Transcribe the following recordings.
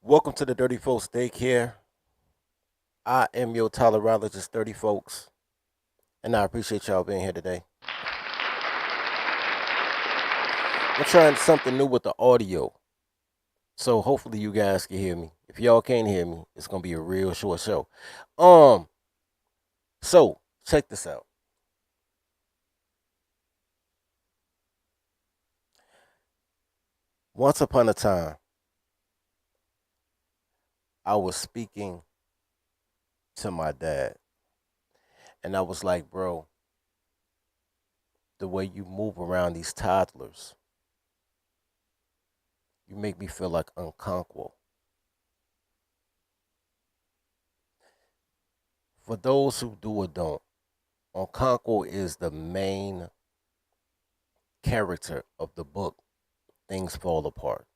Welcome to the Dirty Folks Daycare. I am your tolerologist, Dirty Folks, and I appreciate y'all being here today. I'm trying something new with the audio, so hopefully you guys can hear me. If y'all can't hear me, it's gonna be a real short show. Um, so check this out. Once upon a time, I was speaking to my dad, and I was like, "Bro, the way you move around these toddlers, you make me feel like Unconquo." For those who do or don't, Okonkwo is the main character of the book Things Fall Apart.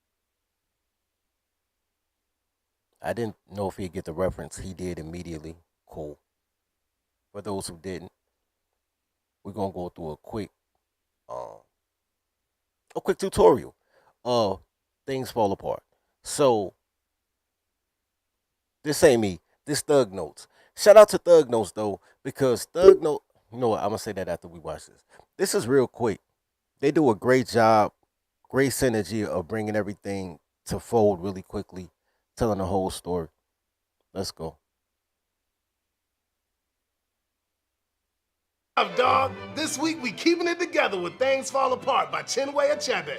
I didn't know if he'd get the reference. He did immediately. Cool. For those who didn't, we're gonna go through um a quick tutorial of Things Fall Apart. So this ain't me. This Thug Notes. Shout out to Thug Notes though, because Thug Note. You know what? I'm gonna say that after we watch this. This is real quick. They do a great job, great synergy of bringing everything to fold really quickly, telling the whole story. Let's go. Dog. This week we keeping it together with Things Fall Apart by Chinwe Achebe.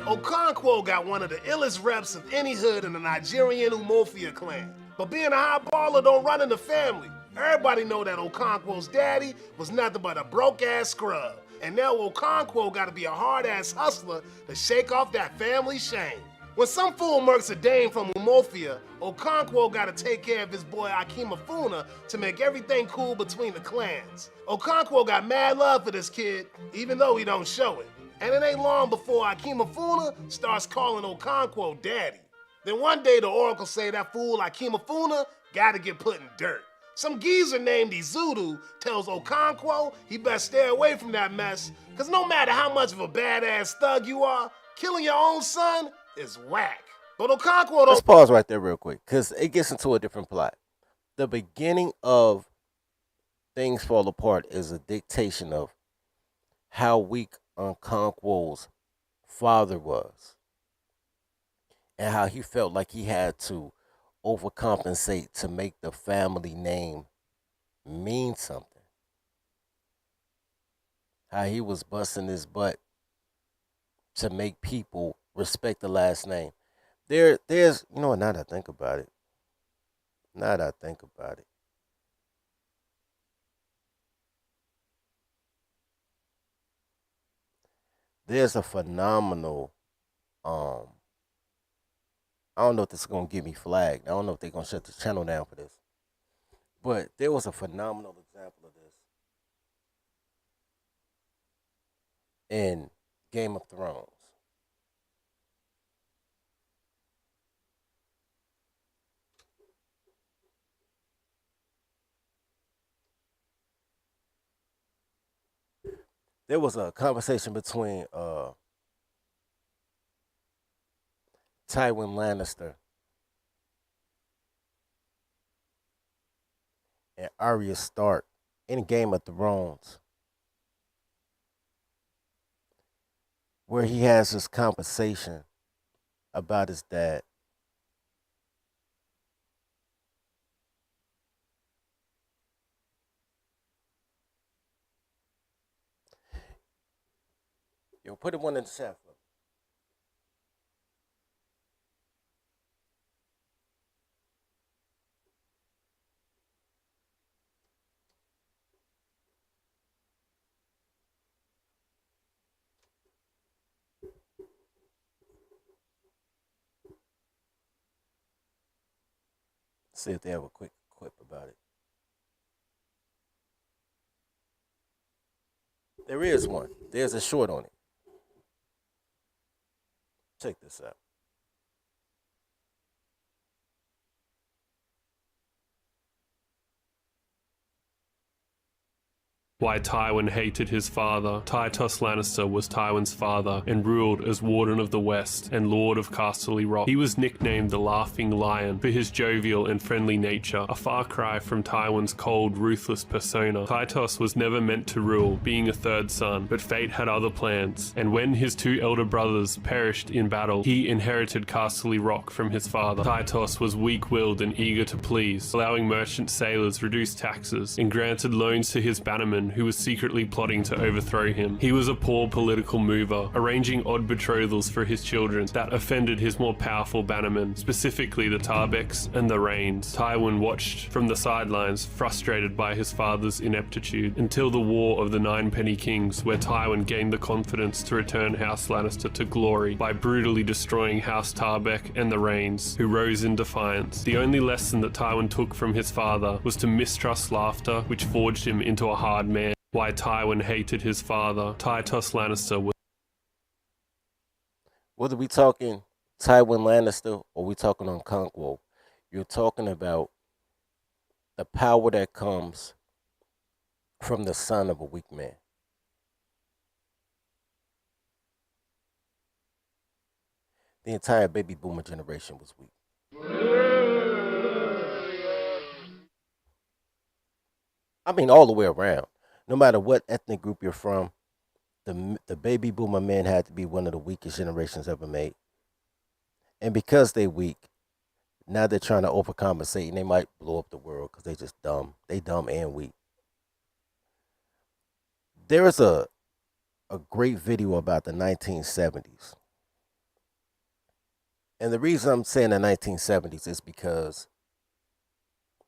Okonkwo got one of the illest reps of any hood in the Nigerian Umofia clan. But being a high baller don't run in the family. Everybody know that Okonkwo's daddy was nothing but a broke-ass scrub. And now Okonkwo gotta be a hard-ass hustler to shake off that family shame. When some fool murks a dame from Umofia, Okonkwo gotta take care of his boy Akimafuna to make everything cool between the clans. Okonkwo got mad love for this kid, even though he don't show it. And it ain't long before Akimafuna starts calling Okonkwo daddy. Then one day the Oracle say that fool Akimafuna gotta get put in dirt. Some geezer named Izudu tells Okonkwo he best stay away from that mess, cause no matter how much of a badass thug you are, killing your own son is whack. But Okonkwo Let's don't. pause right there real quick because it gets into a different plot. The beginning of Things Fall Apart is a dictation of how weak Unconkwo's father was and how he felt like he had to overcompensate to make the family name mean something. How he was busting his butt to make people respect the last name. There's, you know what, now that I think about it, now that I think about it, there's a phenomenal, um, I don't know if this is gonna get me flagged. I don't know if they're gonna shut the channel down for this. But there was a phenomenal example of this in Game of Thrones. There was a conversation between Tywin Lannister and Arya Stark in Game of Thrones, where he has this conversation about his dad. Yo, put it one in the chat for me. See if they have a quick clip about it. There is one. There's a short on it. Check this out. Why Tywin hated his father. Tytos Lannister was Tywin's father and ruled as Warden of the West and Lord of Casterly Rock. He was nicknamed the Laughing Lion for his jovial and friendly nature, a far cry from Tywin's cold, ruthless persona. Tytos was never meant to rule, being a third son, but fate had other plans, and when his two elder brothers perished in battle, he inherited Casterly Rock from his father. Tytos was weak-willed and eager to please, allowing merchant sailors reduced taxes and granted loans to his bannerman who was secretly plotting to overthrow him. He was a poor political mover, arranging odd betrothals for his children that offended his more powerful bannermen, specifically the Tarbecks and the Rains. Tywin watched from the sidelines, frustrated by his father's ineptitude, until the War of the Nine Penny Kings, where Tywin gained the confidence to return House Lannister to glory by brutally destroying House Tarbeck and the Rains, who rose in defiance. The only lesson that Tywin took from his father was to mistrust laughter, which forged him into a hard man. Why Tywin hated his father. Tytos Lannister was... Whether we talking Tywin Lannister or we talking ONKONKWO, you're talking about the power that comes from the son of a weak man. The entire baby boomer generation was weak. I mean, all the way around. No matter what ethnic group you're from, the baby boomer men had to be one of the weakest generations ever made. And because they're weak, now they're trying to overcompensate and they might blow up the world because they just dumb. They dumb and weak. There is a great video about the 1970s. And the reason I'm saying the 1970s is because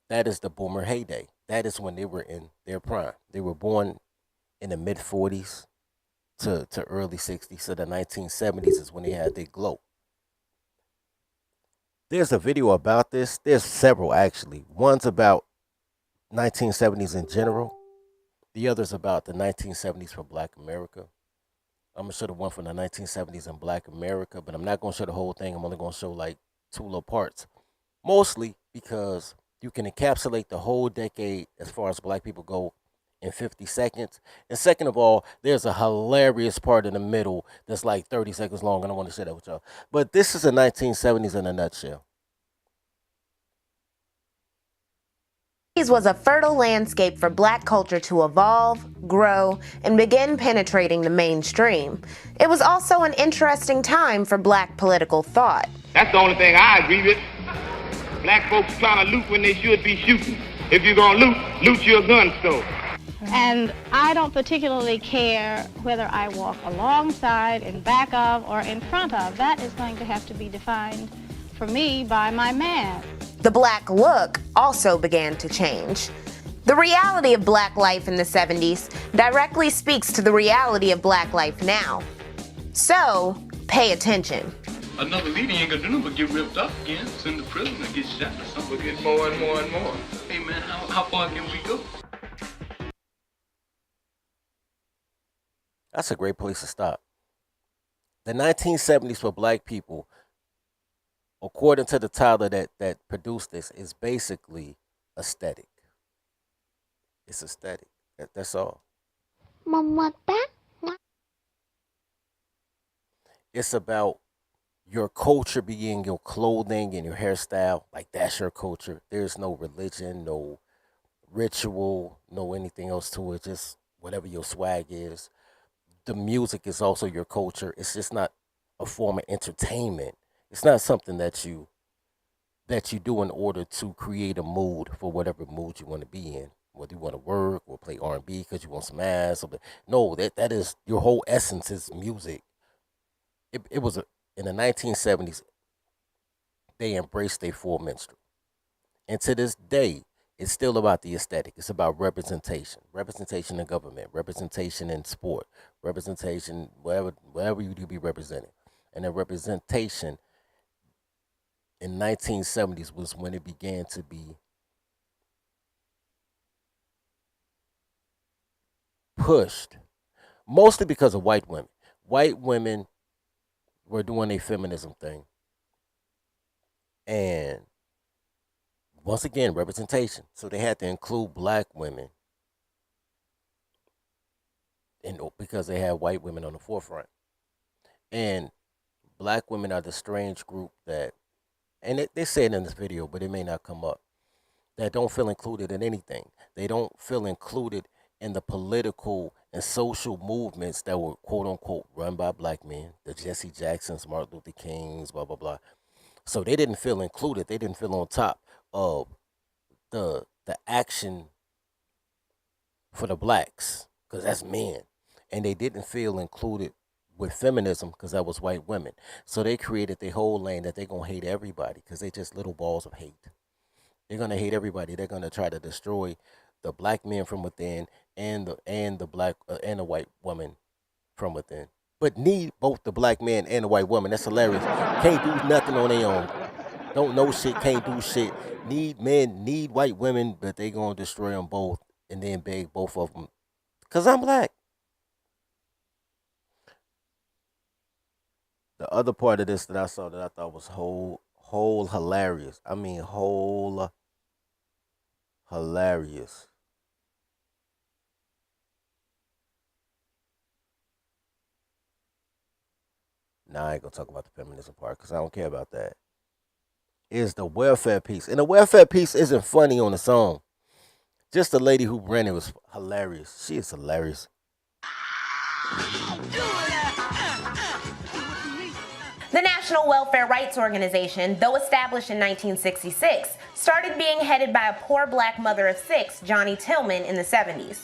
that is the boomer heyday. That is when they were in their prime. They were born in the mid 40s to early 60s. So the 1970s is when they had their glow. There's a video about this. There's several actually. One's about 1970s in general. The other's about the 1970s for Black America. I'm going to show the one from the 1970s in Black America, but I'm not going to show the whole thing. I'm only going to show like two little parts. Mostly because you can encapsulate the whole decade as far as Black people go in 50 seconds. And second of all, there's a hilarious part in the middle that's like 30 seconds long, and I want to share that with y'all. But this is the 1970s in a nutshell. Was a fertile landscape for Black culture to evolve, grow, and begin penetrating the mainstream. It was also an interesting time for Black political thought. That's the only thing I agree with. Black folks trying to loot when they should be shooting. If you're gonna loot your gun store. And I don't particularly care whether I walk alongside, in back of, or in front of. That is going to have to be defined for me by my man. The Black look also began to change. The reality of Black life in the 70s directly speaks to the reality of Black life now. So, pay attention. Another leader ain't gonna do nothing but get ripped up again, send to prison, or get shot or something. We'll get more and more and more. Hey man, how far can we go? That's a great place to stop. The 1970s for Black people, according to the Tyler that produced this, is basically aesthetic. It's aesthetic. That's all. It's about your culture being your clothing and your hairstyle. Like, that's your culture. There's no religion, no ritual, no anything else to it. Just whatever your swag is. The music is also your culture. It's just not a form of entertainment. It's not something that you do in order to create a mood for whatever mood you want to be in. Whether you want to work or play R&B because you want some ass. No, that is your whole essence is music. It was in the 1970s. They embraced their full minstrel, and to this day, it's still about the aesthetic. It's about representation in government, representation in sport, representation wherever you do be represented, and the representation in 1970s was when it began to be pushed, mostly because of white women. White women were doing a feminism thing, and once again, representation. So they had to include Black women and because they have white women on the forefront. And black women are the strange group that, and they say it in this video, but it may not come up, that don't feel included in anything. They don't feel included in the political and social movements that were quote unquote run by black men, the Jesse Jacksons, Martin Luther Kings, blah blah blah. So they didn't feel included. They didn't feel on top of the action for the blacks, because that's men, and they didn't feel included with feminism because that was white women. So they created their whole lane that they're gonna hate everybody because they just little balls of hate. They're gonna hate everybody. They're gonna try to destroy the black men from within and the black and the white woman from within. But need both the black man and the white woman. That's hilarious. Can't do nothing on their own. Don't know shit. Can't do shit. Need men. Need white women. But they gonna destroy them both and then beg both of them. Cause I'm black. The other part of this that I saw that I thought was whole hilarious. I mean whole hilarious. Now I ain't gonna talk about the feminism part because I don't care about that. Is the welfare piece. And the welfare piece isn't funny on its own. Just the lady who ran it was hilarious. She is hilarious. The National Welfare Rights Organization, though established in 1966, started being headed by a poor black mother of 6, Johnny Tillman, in the 70s.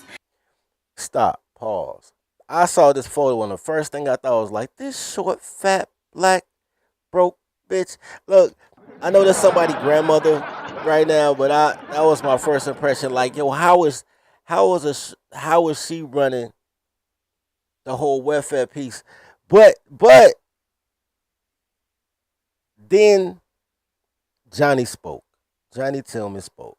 Stop. Pause. I saw this photo and the first thing I thought was like, this short, fat, black, broke bitch. Look, I know there's somebody grandmother right now, but that was my first impression. Like, yo, how is she running the whole welfare piece? But then Johnny spoke. Johnny Tillman spoke.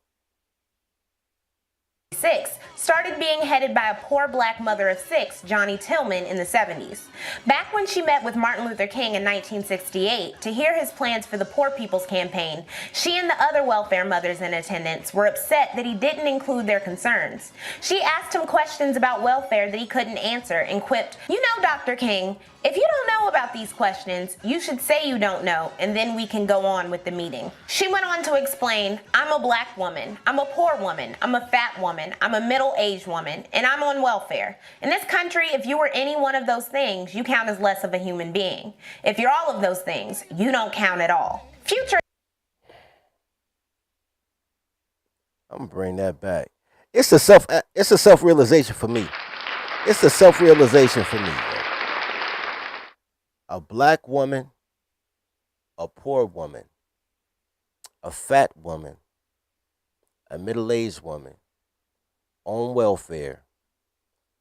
Started being headed by a poor black mother of 6, Johnny Tillman, in the 70s. Back when she met with Martin Luther King in 1968 to hear his plans for the Poor People's Campaign, she and the other welfare mothers in attendance were upset that he didn't include their concerns. She asked him questions about welfare that he couldn't answer and quipped, "You know, Dr. King, if you don't know about these questions, you should say you don't know, and then we can go on with the meeting." She went on to explain, "I'm a black woman, I'm a poor woman, I'm a fat woman, I'm a middle-aged woman, and I'm on welfare. In this country, if you were any one of those things, you count as less of a human being. If you're all of those things, you don't count at all." Future. I'm gonna bring that back. It's a self-realization for me. It's a self-realization for me. A black woman, a poor woman, a fat woman, a middle-aged woman on welfare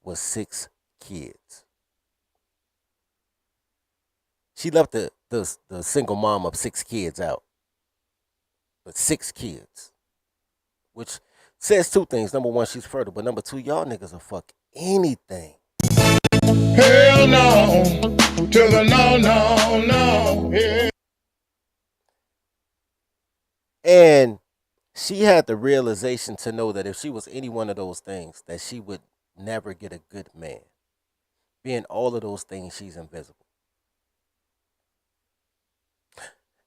with 6 kids. She left the single mom of 6 kids out. But 6 kids. Which says 2 things. Number 1, she's fertile. But number 2, y'all niggas will fuck anything. Hell no, to the no, yeah. And she had the realization to know that if she was any one of those things, that she would never get a good man. Being all of those things, she's invisible.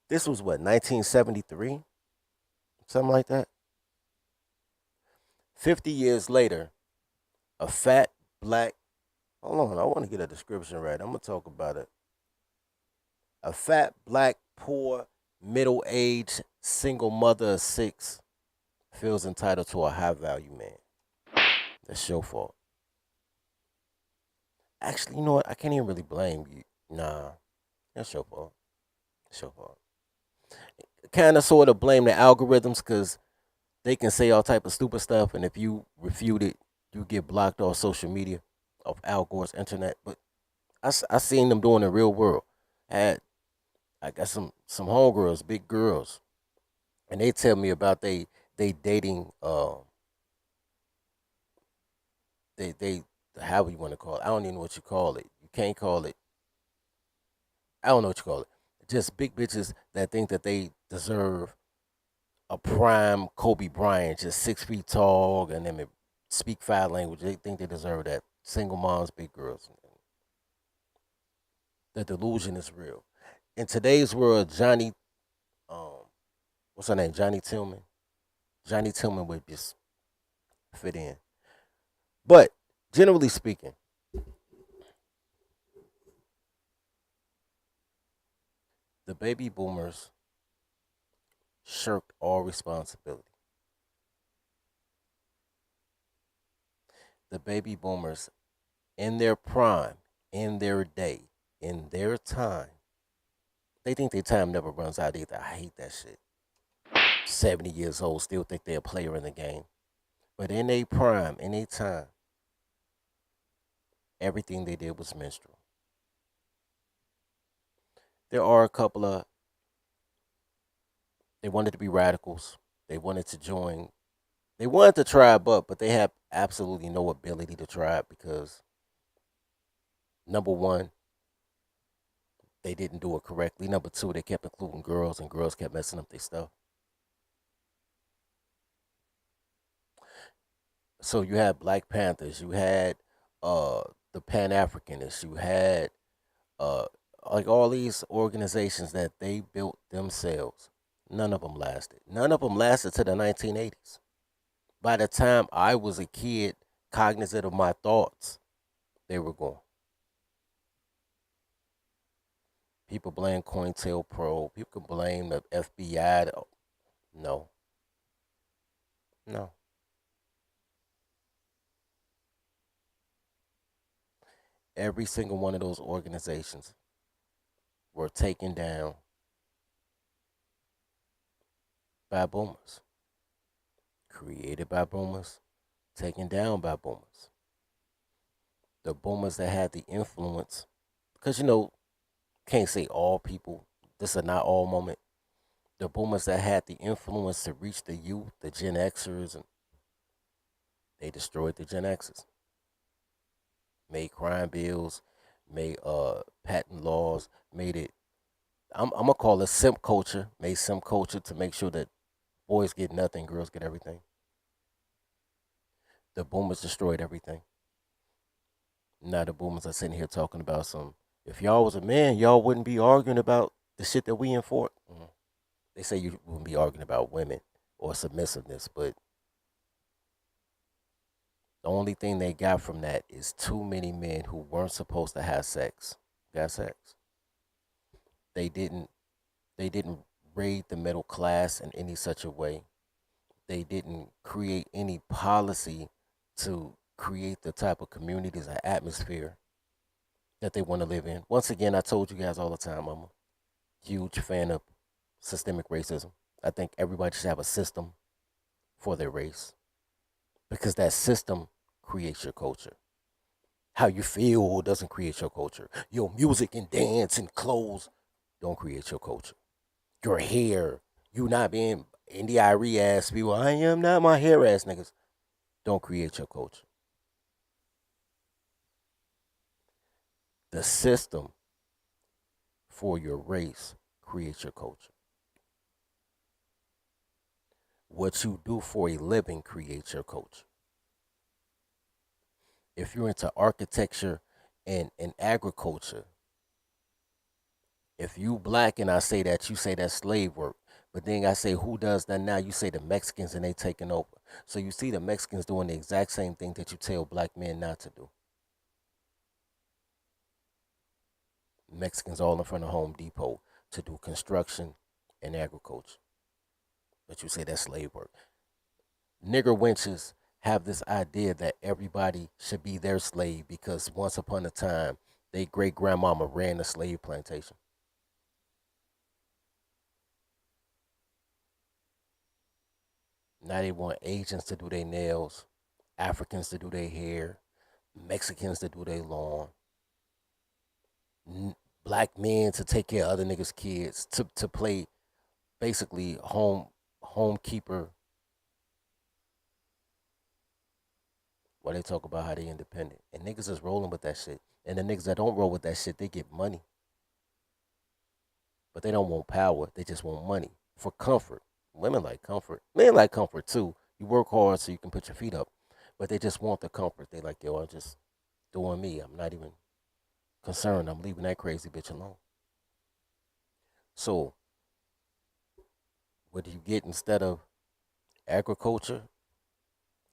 This was what, 1973? Something like that? 50 years later, a fat, black, hold on, I want to get a description right. I'm going to talk about it. A fat, black, poor, middle-aged, single mother of 6 feels entitled to a high-value man. That's your fault. Actually, you know what? I can't even really blame you. Nah, that's your fault. It's your fault. Kind of sort of blame the algorithms because they can say all type of stupid stuff, and if you refute it, you get blocked off social media, off Al Gore's internet. But I seen them doing it in the real world. I got some homegirls, big girls, and they tell me about they dating they how you want to call it. I don't even know what you call it. You can't call it. I don't know what you call it. Just big bitches that think that they deserve a prime Kobe Bryant, just 6 feet tall, and then speak 5 languages. They think they deserve that. single moms, big girls. The delusion is real. In today's world, um, what's her name? Johnny Tillman. Johnny Tillman would just fit in. But generally speaking, the baby boomers shirked all responsibility. The baby boomers, in their prime, in their day, in their time, they think their time never runs out either. I hate that shit. 70 years old, still think they're a player in the game. But in their prime, in their time, everything they did was minstrel. There are a couple of, they wanted to be radicals. They wanted to join, they wanted to tribe up, but they have absolutely no ability to tribe because, number one, they didn't do it correctly. Number two, they kept including girls, and girls kept messing up their stuff. So you had Black Panthers, you had the Pan Africanists, you had uh like all these organizations that they built themselves. None of them lasted. None of them lasted to the 1980s. By the time I was a kid, cognizant of my thoughts, they were gone. People blame COINTELPRO. People can blame the FBI. No, no. Every single one of those organizations were taken down by boomers, created by boomers, taken down by boomers. The boomers that had the influence, because can't say all people, this is not all moment. The boomers that had the influence to reach the youth, the Gen Xers, and they destroyed the Gen Xers. Made crime bills, made patent laws, made it. I'm gonna call it simp culture. Made simp culture to make sure that boys get nothing, girls get everything. The boomers destroyed everything. Now the boomers are sitting here talking about some. If y'all was a man, y'all wouldn't be arguing about the shit that we enforce. They say you wouldn't be arguing about women or submissiveness, but the only thing they got from that is too many men who weren't supposed to have sex got sex. They didn't. They didn't raid the middle class in any such a way. They didn't create any policy to create the type of communities or atmosphere that they want to live in. Once again, I told you guys all the time, I'm a huge fan of systemic racism. I think everybody should have a system for their race because that system creates your culture. How you feel doesn't create your culture. Your music and dance and clothes don't create your culture. Your hair, you not being NDIRE ass people, I am not my hair ass niggas, don't create your culture. The system for your race creates your culture. What you do for a living creates your culture. If you're into architecture and agriculture, if you black and I say that, you say that's slave work. But then I say, who does that now? You say the Mexicans and they taking over. So you see the Mexicans doing the exact same thing that you tell black men not to do. Mexicans all in front of Home Depot to do construction and agriculture. But you say that's slave work. Nigger wenches have this idea that everybody should be their slave because once upon a time, their great grandmama ran a slave plantation. Now they want Asians to do their nails, Africans to do their hair, Mexicans to do their lawn, black men to take care of other niggas' kids, to play basically homekeeper. While they talk about how they independent. And niggas is rolling with that shit. And the niggas that don't roll with that shit, they get money. But they don't want power. They just want money for comfort. Women like comfort. Men like comfort too. You work hard so you can put your feet up. But they just want the comfort. They like, yo, I just doing me. I'm not even concerned. I'm leaving that crazy bitch alone. So, what do you get instead of agriculture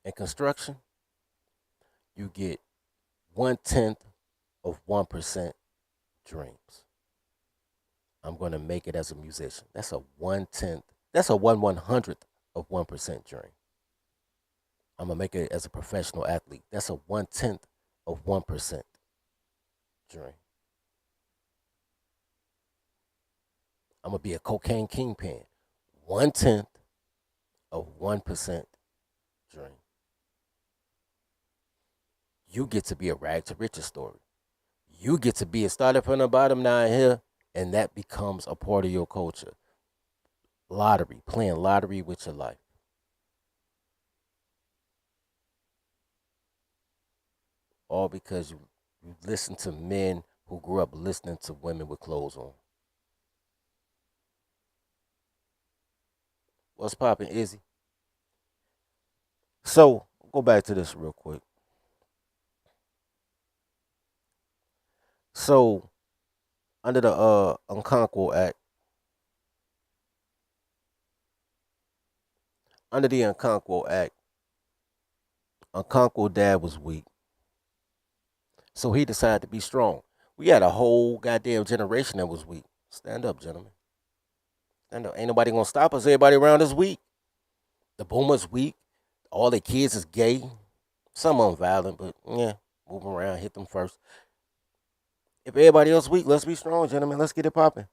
and construction? You get 1/10 of 1% dreams. I'm going to make it as a musician. That's a 1/10. That's a 1/100th of 1% dream. I'm going to make it as a professional athlete. That's a 1/10 of 1% dream. I'm going to be a cocaine kingpin. 1/10 of 1% dream. You get to be a rag to riches story. You get to be a starter from the bottom down here, and that becomes a part of your culture. Lottery, playing lottery with your life. All because you listen to men who grew up listening to women with clothes on. What's poppin', Izzy? So, go back to this real quick. So, under the ONKONKWO Act, under the ONKONKWO Act, ONKONKWO dad was weak. So he decided to be strong. We had a whole goddamn generation that was weak. Stand up, gentlemen. Stand up. Ain't nobody gonna stop us. Everybody around us weak. The boomers weak. All the kids is gay. Some of them violent, but yeah, moving around, hit them first. If everybody else weak, let's be strong, gentlemen. Let's get it popping.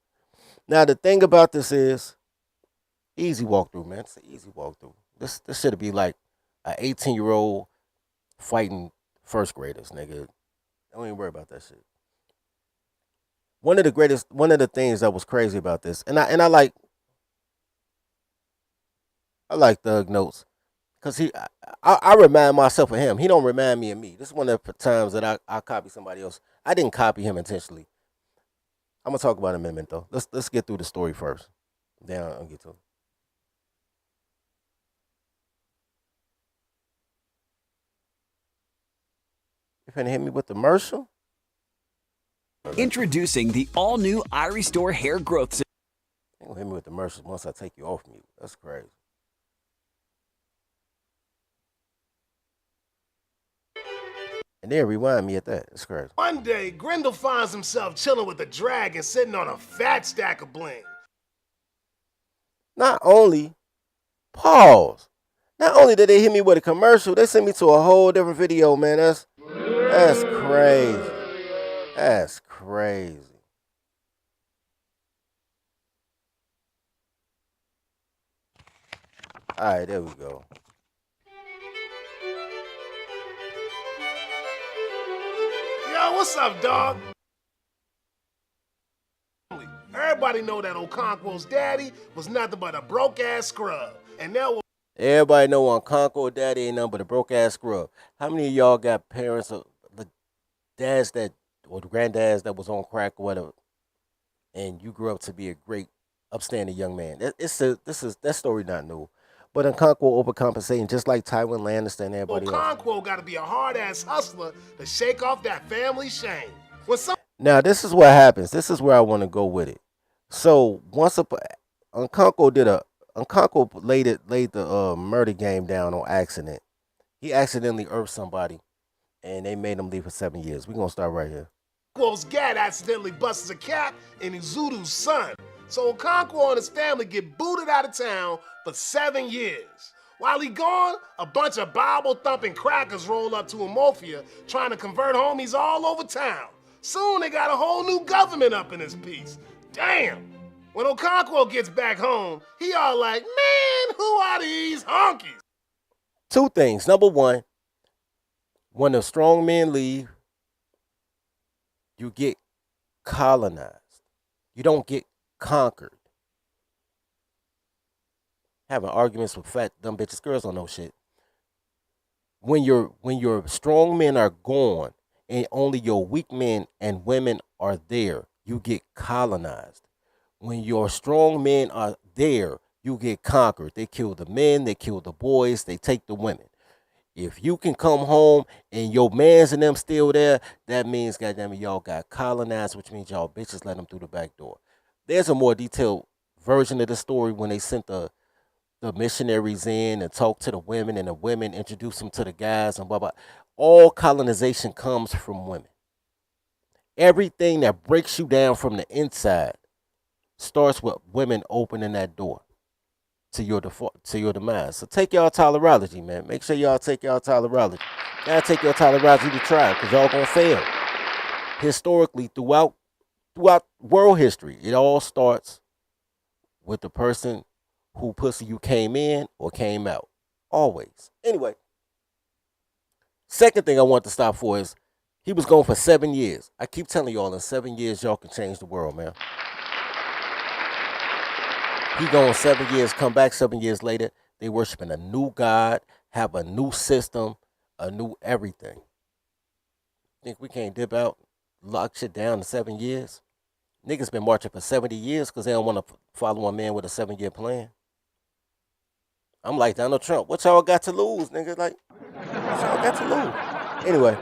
Now the thing about this is, easy walkthrough, man. It's an easy walkthrough. This should be like an 18-year-old fighting first graders, nigga. Don't even worry about that shit. One of the things that was crazy about this, and I like Thug Notes, cause I remind myself of him. He don't remind me of me. This is one of the times that I copy somebody else. I didn't copy him intentionally. I'm gonna talk about him in a minute though. Let's get through the story first. Then I'll get to it. You finna hit me with the commercial? Introducing the all-new iRestore Hair Growth System. You gonna hit me with the commercials once I take you off mute. That's crazy. And then rewind me at that. It's crazy. One day, Grendel finds himself chilling with a dragon sitting on a fat stack of bling. Not only, pause. Not only did they hit me with a commercial, they sent me to a whole different video, man. That's crazy. That's crazy. All right, there we go. Yo, what's up, dog? Everybody know that ONKONKWO's daddy was nothing but a broke-ass scrub. And now Everybody know ONKONKWO daddy ain't nothing but a broke ass scrub. How many of y'all got parents or the dads that or the granddads that was on crack or whatever, and you grew up to be a great, upstanding young man? That story not new, but ONKONKWO overcompensating just like Tywin Lannister and everybody else. ONKONKWO got to be a hard-ass hustler to shake off that family shame. Now this is what happens. This is where I want to go with it. So ONKONKWO laid the murder game down on accident. He accidentally irked somebody, and they made him leave for 7 years. We're gonna start right here. ONKONKWO's dad accidentally busts a cap in Izudu's son. So ONKONKWO and his family get booted out of town for 7 years. While he gone, a bunch of Bible-thumping crackers roll up to Umofia trying to convert homies all over town. Soon they got a whole new government up in this piece. Damn! When ONKONKWO gets back home, he all like, man, who are these honkies? Two things. Number one, when the strong men leave, you get colonized. You don't get conquered. Having arguments with fat dumb bitches, girls don't know shit. When your strong men are gone and only your weak men and women are there, you get colonized. When your strong men are there, you get conquered. They kill the men, they kill the boys, they take the women. If you can come home and your mans and them still there, that means, goddamn it, y'all got colonized, which means y'all bitches let them through the back door. There's a more detailed version of the story when they sent the missionaries in and talked to the women, and the women introduced them to the guys and blah blah. All colonization comes from women. Everything that breaks you down from the inside starts with women opening that door to your demise. So take y'all tolerology, man. Make sure y'all take y'all tolerology. Y'all take your tolerology to trial, because y'all gonna fail. Historically, throughout world history, it all starts with the person who pussy you came in or came out. Always. Anyway, second thing I want to stop for is he was gone for 7 years. I keep telling y'all, in 7 years, y'all can change the world, man. He gone 7 years, come back 7 years later. They worshiping a new God, have a new system, a new everything. Think we can't dip out, lock shit down in 7 years? Niggas been marching for 70 years because they don't want to follow a man with a 7-year plan. I'm like Donald Trump. What y'all got to lose, nigga? Like, what y'all got to lose? Anyway.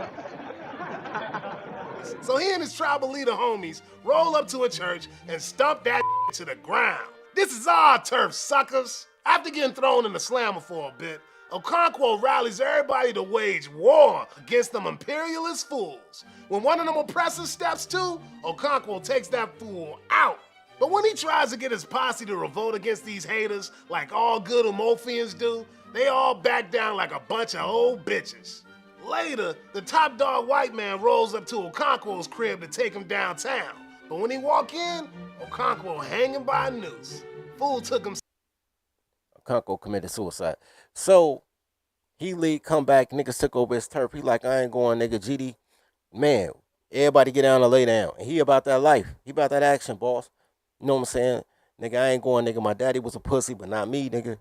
So he and his tribal leader homies roll up to a church and stomp that to the ground. This is our turf, suckers. After getting thrown in the slammer for a bit, Okonkwo rallies everybody to wage war against them imperialist fools. When one of them oppressors steps to, Okonkwo takes that fool out. But when he tries to get his posse to revolt against these haters like all good Umofians do, they all back down like a bunch of old bitches. Later, the top dog white man rolls up to Okonkwo's crib to take him downtown. But when he walk in, Okonkwo hanging by a noose. Fool took him. Okonkwo committed suicide. So he leave, come back, niggas took over his turf. He like, I ain't going, nigga. GD, man, everybody get down and lay down. And he about that life. He about that action, boss. You know what I'm saying? Nigga, I ain't going, nigga. My daddy was a pussy, but not me, nigga.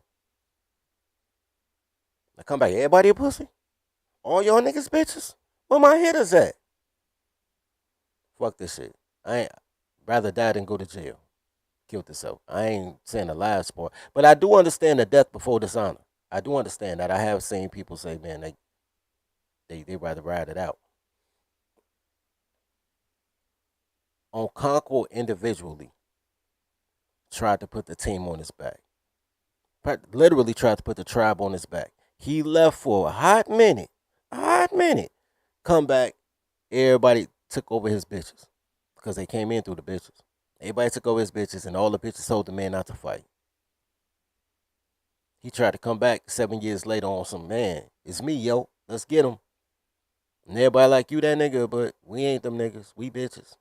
I come back, everybody a pussy? All y'all niggas bitches? Where my hitters at? Fuck this shit. I ain't rather die than go to jail. Killed herself. I ain't saying the last part. But I do understand the death before dishonor. I do understand that. I have seen people say, man, they rather ride it out. ONKONKWO individually tried to put the team on his back. Literally tried to put the tribe on his back. He left for a hot minute. Come back, everybody took over his bitches. Because they came in through the bitches. Everybody took over his bitches, and all the bitches told the man not to fight. He tried to come back 7 years later on some, man, it's me, yo. Let's get him. And everybody like, you that nigga, but we ain't them niggas. We bitches.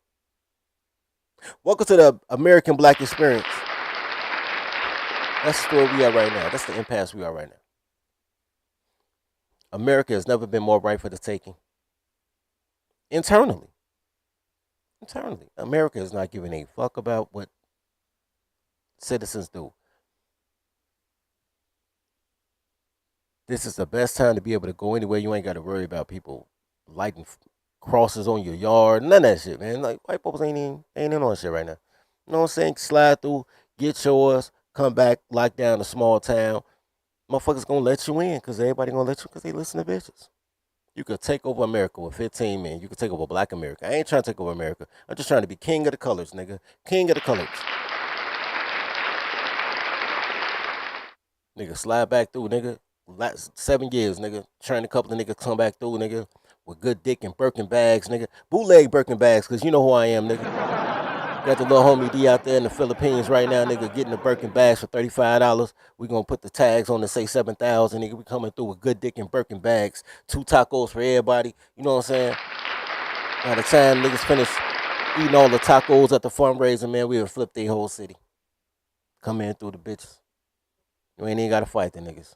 Welcome to the American Black Experience. That's the story we are right now. That's the impasse we are right now. America has never been more ripe for the taking. Internally, America is not giving a fuck about what citizens do. This is the best time to be able to go anywhere. You ain't got to worry about people lighting crosses on your yard. None of that shit, man. Like, white folks ain't in on shit right now. You know what I'm saying? Slide through, get yours, come back, lock down a small town. Motherfuckers gonna let you in because everybody gonna let you because they listen to bitches. You could take over America with 15 men. You could take over Black America. I ain't trying to take over America. I'm just trying to be king of the colors, nigga. King of the colors. Nigga, slide back through, nigga. 7 years, nigga. Trying a couple of niggas come back through, nigga. With good dick and Birkin bags, nigga. Bootleg Birkin bags, because you know who I am, nigga. Got the little homie D out there in the Philippines right now, nigga, getting the Birkin bags for $35. We gonna put the tags on to say 7,000, nigga. We coming through with good dick and Birkin bags. 2 tacos for everybody. You know what I'm saying? By the time niggas finish eating all the tacos at the fundraiser, man, we'll flip their whole city. Come in through the bitches. You ain't even gotta fight the niggas.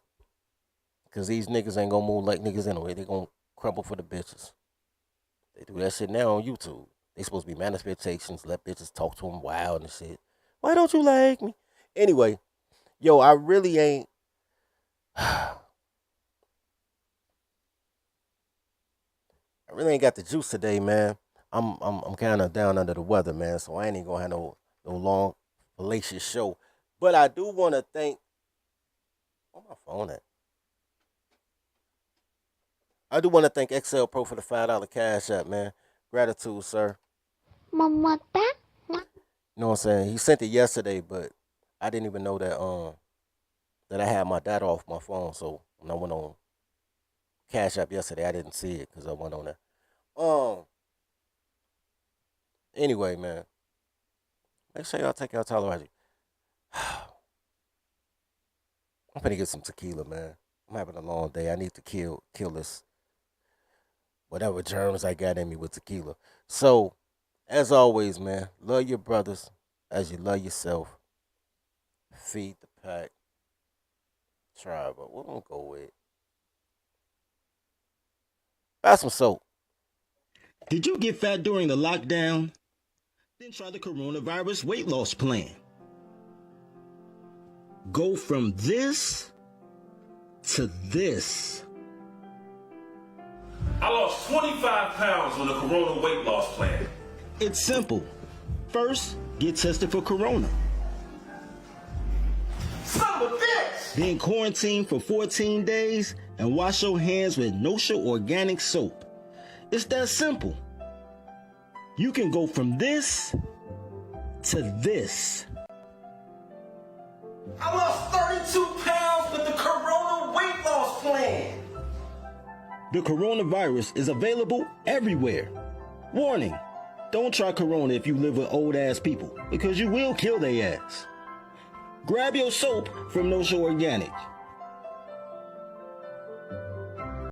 Cause these niggas ain't gonna move like niggas anyway. They gonna crumble for the bitches. They do that shit now on YouTube. They supposed to be manifestations, let bitches talk to them wild and shit. Why don't you like me? Anyway, yo, I really ain't. I really ain't got the juice today, man. I'm kind of down under the weather, man. So I ain't even gonna have no long, fallacious show. But I do want to thank. Where my phone at? I do want to thank XL Pro for the $5 cash app, man. Gratitude, sir. Mamata? You know what I'm saying? He sent it yesterday, but I didn't even know that I had my data off my phone. So when I went on Cash App yesterday, I didn't see it because I went on there. Anyway, man, make sure y'all take y'all Tyler. I'm gonna get some tequila, man. I'm having a long day. I need to kill this whatever germs I got in me with tequila. So, as always, man, love your brothers as you love yourself. Feed the pack. Try, but we're gonna go with. Buy some soap. Did you get fat during the lockdown? Then try the coronavirus weight loss plan. Go from this to this. I lost 25 pounds on the corona weight loss plan. It's simple. First, get tested for corona. Son of a bitch! Then quarantine for 14 days and wash your hands with No-Show organic soap. It's that simple. You can go from this to this. I lost 32 pounds with the corona weight loss plan. The coronavirus is available everywhere. Warning, don't try corona if you live with old ass people because you will kill their ass. Grab your soap from No-Show Organic.